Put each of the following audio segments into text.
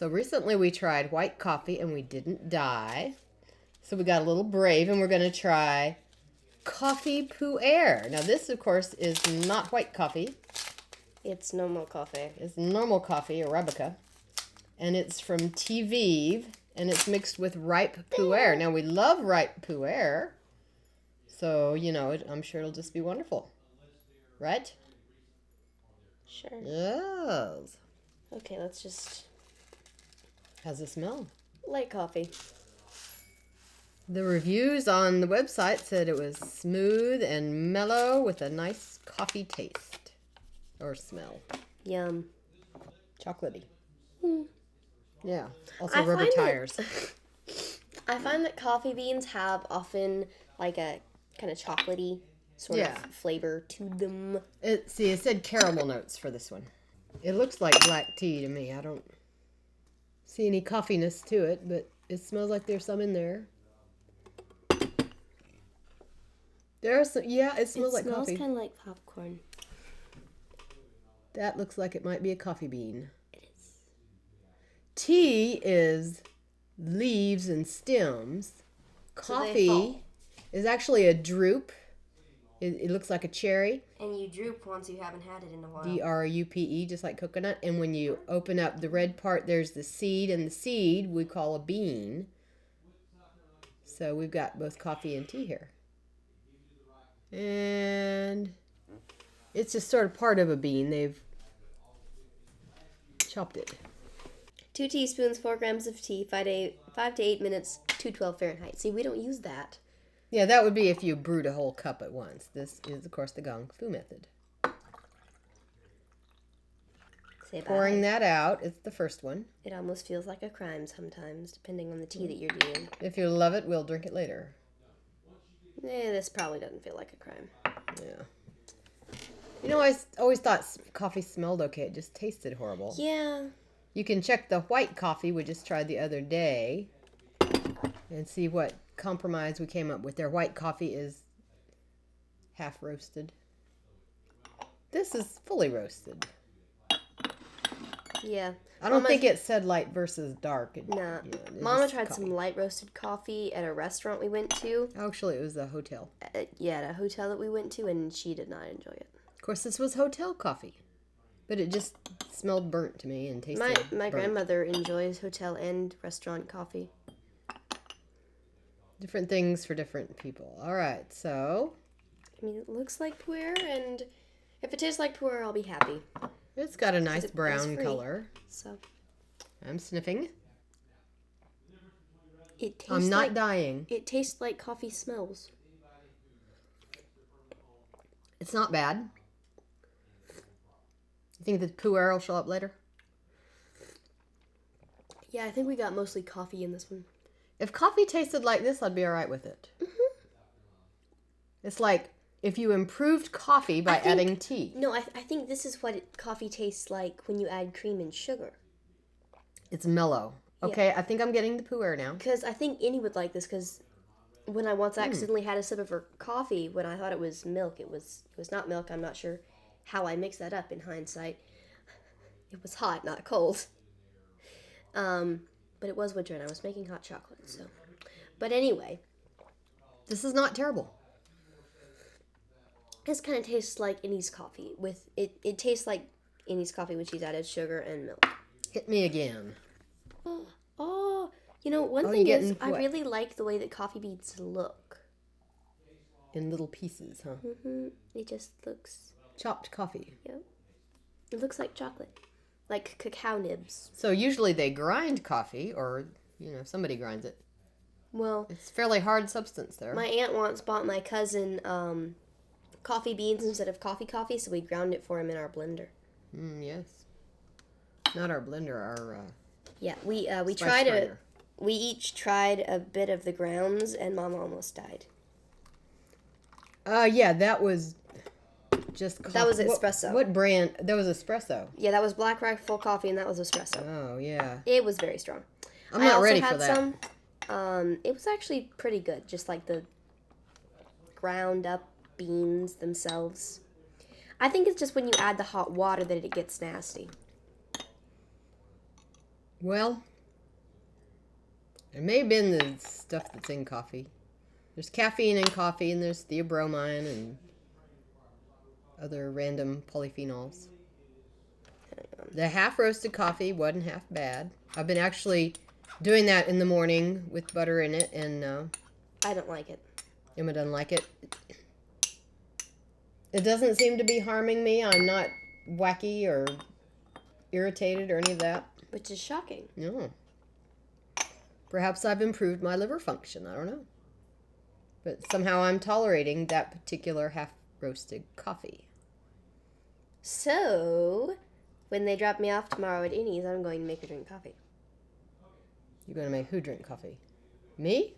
So recently we tried white coffee and we didn't die. So we got a little brave and we're going to try coffee Puerh. Now this, of course, is not white coffee. It's normal coffee. It's normal coffee, Arabica. And it's from Teavivre, and it's mixed with ripe Puerh. Now we love ripe Puerh. So, you know, I'm sure it'll just be wonderful. Right? Sure. Yes. Okay, let's just... How's it smell? Light coffee. The reviews on the website said it was smooth and mellow with a nice coffee taste. Or smell. Yum. Chocolatey. Mm. Yeah. Also rubber tires. I find that coffee beans have often like a kind of chocolatey sort of flavor to them. It said caramel notes for this one. It looks like black tea to me. I don't see any coffeeness to it, but it smells like there's some in there. There's some, yeah, it smells like coffee. It smells kind of like popcorn. That looks like it might be a coffee bean. It is. Tea is leaves and stems. Coffee is actually a drupe. It looks like a cherry. And you droop once you haven't had it in a while. D-R-U-P-E, just like coconut. And when you open up the red part, there's the seed. And the seed we call a bean. So we've got both coffee and tea here. And it's just sort of part of a bean. They've chopped it. 2 teaspoons, 4 grams of tea, 5 to 8 minutes, 212 Fahrenheit. See, we don't use that. Yeah, that would be if you brewed a whole cup at once. This is, of course, the Gongfu method. Pouring that out, it's the first one. It almost feels like a crime sometimes, depending on the tea that you're doing. If you love it, we'll drink it later. This probably doesn't feel like a crime. Yeah. You know, I always thought coffee smelled okay. It just tasted horrible. Yeah. You can check the white coffee we just tried the other day and see what compromise we came up with. Their white coffee is half roasted. This is fully roasted. Yeah. I don't think it said light versus dark. Nah. Mama tried some light roasted coffee at a restaurant we went to. Actually, it was a hotel. Yeah, at a hotel that we went to, and she did not enjoy it. Of course, this was hotel coffee. But it just smelled burnt to me and tasted My grandmother enjoys hotel and restaurant coffee. Different things for different people. All right, so... I mean, it looks like Puerh, and if it tastes like Puerh, I'll be happy. It's got a nice brown color. So I'm sniffing. It tastes I'm not dying. It tastes like coffee smells. It's not bad. You think the Puerh will show up later? Yeah, I think we got mostly coffee in this one. If coffee tasted like this, I'd be all right with it. Mm-hmm. It's like if you improved coffee by adding tea. No, I think this is what coffee tastes like when you add cream and sugar. It's mellow. Okay, yeah. I think I'm getting the Puerh now. Because I think Annie would like this, because when I once accidentally had a sip of her coffee, when I thought it was milk, it was not milk. I'm not sure how I mixed that up in hindsight. It was hot, not cold. But it was winter and I was making hot chocolate, so. But anyway. This is not terrible. This kind of tastes like Annie's coffee. It tastes like Annie's coffee when she's added sugar and milk. Hit me again. Oh, you know, one thing is, I really like the way that coffee beans look. In little pieces, huh? Mm-hmm. It just looks... Chopped coffee. Yep. It looks like chocolate. Like cacao nibs. So usually they grind coffee, or, you know, somebody grinds it. Well... It's fairly hard substance there. My aunt once bought my cousin coffee beans instead of coffee, so we ground it for him in our blender. Yes. Not our blender, our... Yeah, we tried we each tried a bit of the grounds, and Mom almost died. Yeah, that was just coffee. That was espresso. What brand? That was espresso. Yeah, that was Black Rifle coffee, and that was espresso. Oh, yeah. It was very strong. I'm not ready for that. It was actually pretty good, just like the ground up beans themselves. I think it's just when you add the hot water that it gets nasty. Well, it may have been the stuff that's in coffee. There's caffeine in coffee, and there's theobromine and other random polyphenols. The half-roasted coffee wasn't half bad. I've been actually doing that in the morning with butter in it, and I don't like it. Emma doesn't like it. It doesn't seem to be harming me. I'm not wacky or irritated or any of that. Which is shocking. No. Perhaps I've improved my liver function. I don't know. But somehow I'm tolerating that particular half-roasted coffee. So, when they drop me off tomorrow at Innie's, I'm going to make her drink coffee. You're going to make who drink coffee? Me?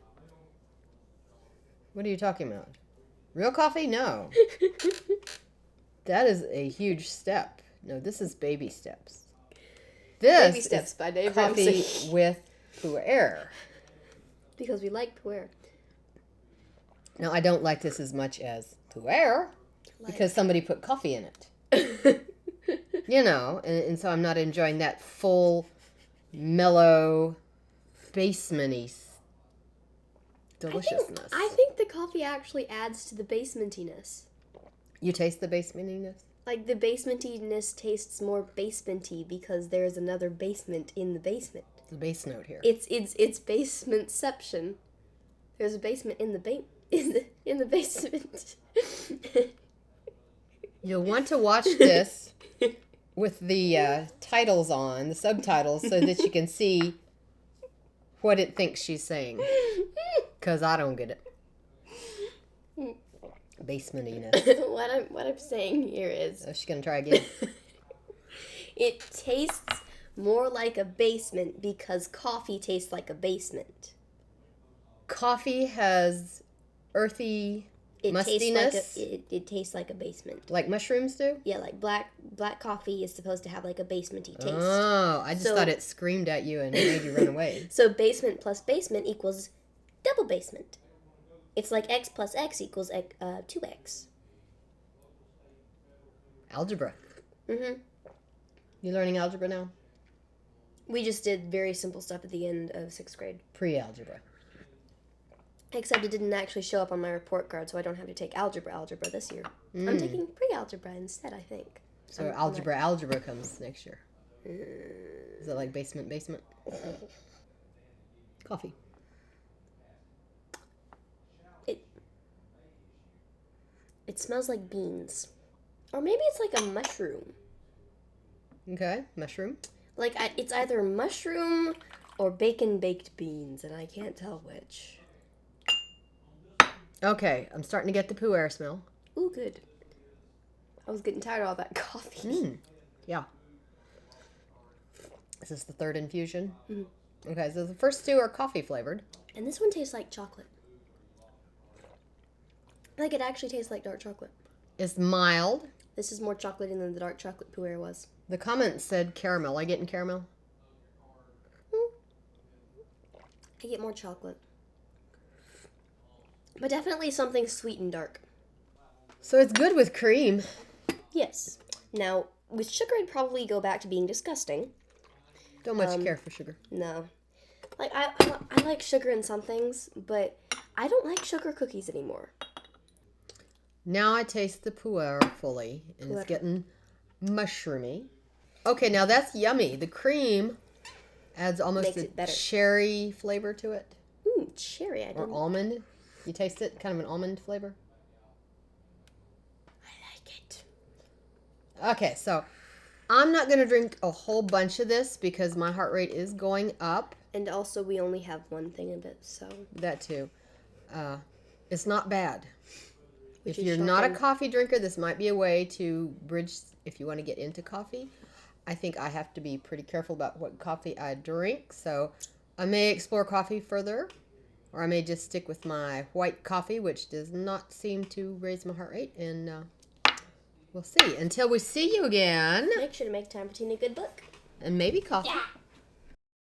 What are you talking about? Real coffee? No. That is a huge step. No, this is baby steps. This Baby Steps is by Dave coffee Ramsey. with Puerh. Because we like Puerh. Now, I don't like this as much as Puerh because somebody put coffee in it. You know, and so I'm not enjoying that full, mellow, basement-y deliciousness. I think the coffee actually adds to the basementiness. You taste the basementiness? Like, the basementiness tastes more basementy because there's another basement in the basement. The bass note here. It's basementception. There's a basement in the in the basement. You'll want to watch this with the titles on, the subtitles, so that you can see what it thinks she's saying. Because I don't get it. Basementiness. What I'm saying here is, Oh, she's going to try again. it tastes more like a basement because coffee tastes like a basement. Coffee has earthy mustiness. It tastes like a basement. Like mushrooms do? Yeah, like black coffee is supposed to have like a basementy taste. Oh, I just So- thought it screamed at you and made you run away. So basement plus basement equals double basement. It's like x plus x equals 2x. Algebra. Mm-hmm. You learning algebra now? We just did very simple stuff at the end of 6th grade. Pre-algebra. Except it didn't actually show up on my report card, so I don't have to take algebra this year. I'm taking pre-algebra instead, I think. So algebra comes next year. Is that like basement? Coffee. It smells like beans. Or maybe it's like a mushroom. Okay, mushroom. Like, it's either mushroom or bacon-baked beans, and I can't tell which. Okay, I'm starting to get the Puerh smell. Ooh, good. I was getting tired of all that coffee. Yeah. Is this the third infusion? Mm-hmm. Okay, so the first two are coffee flavored. And this one tastes like chocolate. Like, it actually tastes like dark chocolate. It's mild. This is more chocolatey than the dark chocolate Puerh was. The comment said caramel. I getting caramel? I get more chocolate. But definitely something sweet and dark. So it's good with cream. Yes. Now, with sugar, it'd probably go back to being disgusting. Don't much care for sugar. No. Like, I like sugar in some things, but I don't like sugar cookies anymore. Now I taste the Puerh fully, and it's getting mushroomy. Okay, now that's yummy. The cream adds almost Makes it better. cherry flavor to it. Ooh, cherry. Or almond. You taste it? Kind of an almond flavor. I like it. Okay, so I'm not going to drink a whole bunch of this because my heart rate is going up. And also, we only have one thing of it, so... That too. It's not bad. Which If is you're not a shocking. coffee drinker, this might be a way to bridge if you want to get into coffee. I think I have to be pretty careful about what coffee I drink, so I may explore coffee further, or I may just stick with my white coffee, which does not seem to raise my heart rate, and we'll see. Until we see you again, Make sure to make time for Tina a good book. and maybe coffee. Yeah.